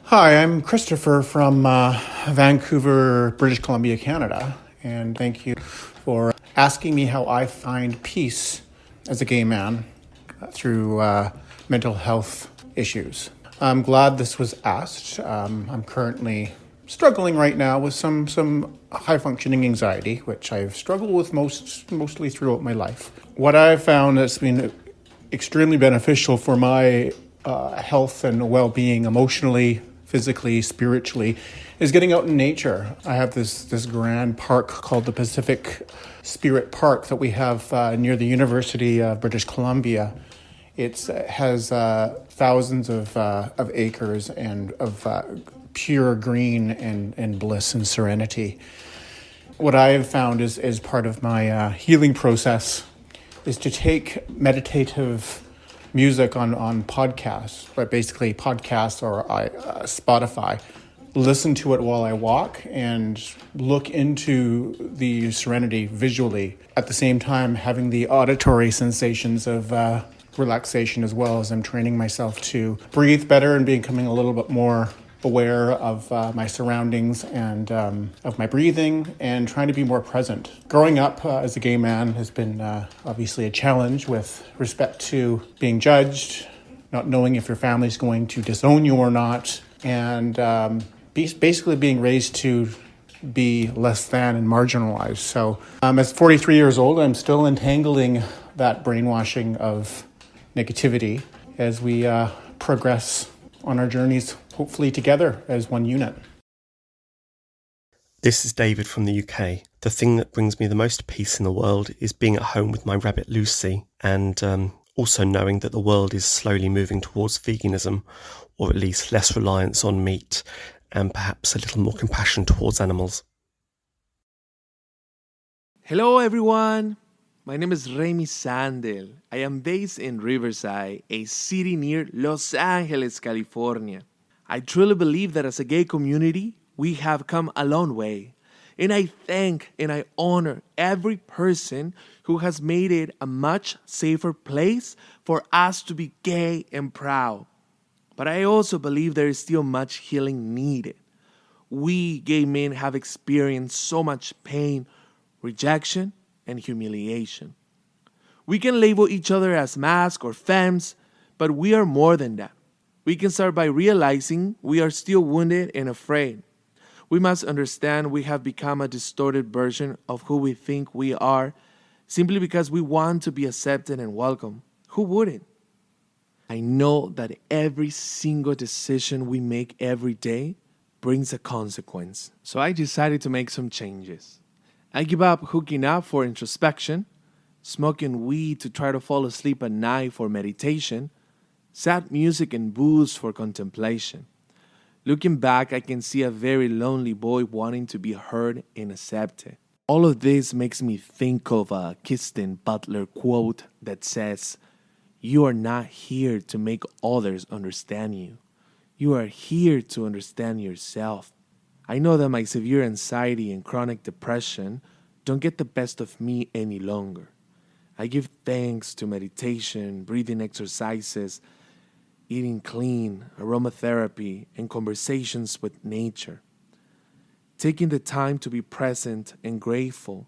Hi, I'm Christopher from Vancouver, British Columbia, Canada, and thank you for asking me how I find peace as a gay man through mental health issues. I'm glad this was asked. I'm currently struggling right now with some high functioning anxiety, which I've struggled with mostly throughout my life. What I've found that's been extremely beneficial for my health and well-being emotionally, physically, spiritually, is getting out in nature. I have this grand park called the Pacific Spirit Park that we have near the University of British Columbia. It has thousands of acres and of pure green and bliss and serenity. What I have found is part of my healing process is to take meditative music on podcasts, but basically podcasts or Spotify, listen to it while I walk and look into the serenity visually. At the same time, having the auditory sensations of relaxation as well as I'm training myself to breathe better and becoming a little bit more aware of my surroundings and of my breathing and trying to be more present. Growing up as a gay man has been obviously a challenge with respect to being judged, not knowing if your family's going to disown you or not, and basically being raised to be less than and marginalized. So as 43 years old, I'm still entangling that brainwashing of negativity as we progress on our journeys, hopefully together as one unit. This is David from the UK. The thing that brings me the most peace in the world is being at home with my rabbit Lucy, and also knowing that the world is slowly moving towards veganism, or at least less reliance on meat, and perhaps a little more compassion towards animals. Hello everyone! My name is Remy Sandel. I am based in Riverside, a city near Los Angeles, California. I truly believe that as a gay community, we have come a long way. And I thank and I honor every person who has made it a much safer place for us to be gay and proud. But I also believe there is still much healing needed. We gay men have experienced so much pain, rejection, and humiliation. We can label each other as masc or femmes, but we are more than that. We can start by realizing we are still wounded and afraid. We must understand we have become a distorted version of who we think we are simply because we want to be accepted and welcome. Who wouldn't? I know that every single decision we make every day brings a consequence. So I decided to make some changes. I give up hooking up for introspection, smoking weed to try to fall asleep at night for meditation, sad music and booze for contemplation. Looking back, I can see a very lonely boy wanting to be heard and accepted. All of this makes me think of a Kirsten Butler quote that says, "You are not here to make others understand you. You are here to understand yourself." I know that my severe anxiety and chronic depression don't get the best of me any longer. I give thanks to meditation, breathing exercises, eating clean, aromatherapy, and conversations with nature. Taking the time to be present and grateful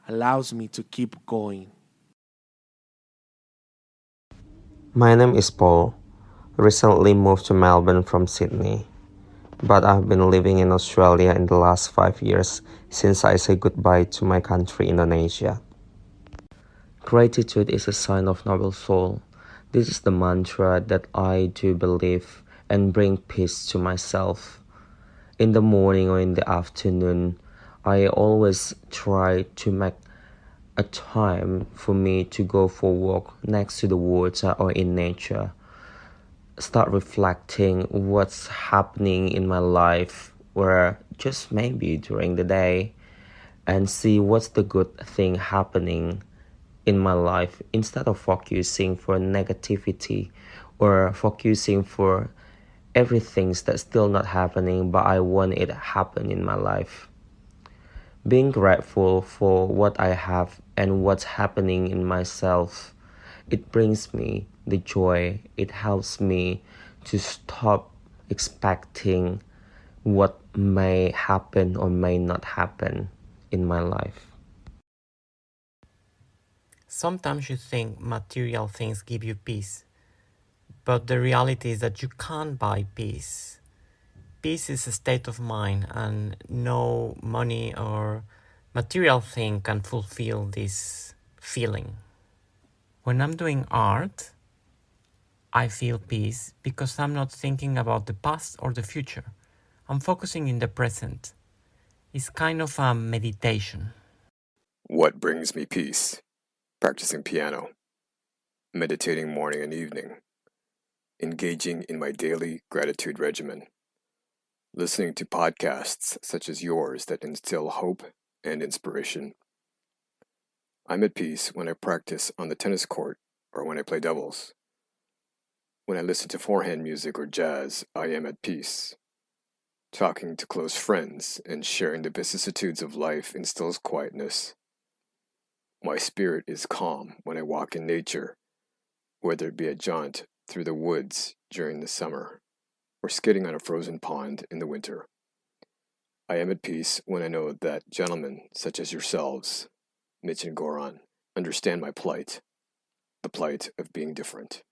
allows me to keep going. My name is Paul. Recently moved to Melbourne from Sydney, but I've been living in Australia in the last 5 years since I said goodbye to my country, Indonesia. Gratitude is a sign of noble soul. This is the mantra that I do believe and bring peace to myself. In the morning or in the afternoon, I always try to make a time for me to go for a walk next to the water or in nature. Start reflecting what's happening in my life or just maybe during the day and see what's the good thing happening in my life instead of focusing for negativity or focusing for everything that's still not happening but I want it to happen in my life. Being grateful for what I have and what's happening in myself, it brings me the joy. It helps me to stop expecting what may happen or may not happen in my life. Sometimes you think material things give you peace, but the reality is that you can't buy peace. Peace is a state of mind, and no money or material thing can fulfill this feeling. When I'm doing art, I feel peace because I'm not thinking about the past or the future. I'm focusing in the present. It's kind of a meditation. What brings me peace? Practicing piano, meditating morning and evening, engaging in my daily gratitude regimen, listening to podcasts such as yours that instill hope and inspiration. I'm at peace when I practice on the tennis court or when I play doubles. When I listen to forehand music or jazz, I am at peace. Talking to close friends and sharing the vicissitudes of life instills quietness. My spirit is calm when I walk in nature, whether it be a jaunt through the woods during the summer or skidding on a frozen pond in the winter. I am at peace when I know that gentlemen such as yourselves, Mitch and Goran, understand my plight, the plight of being different.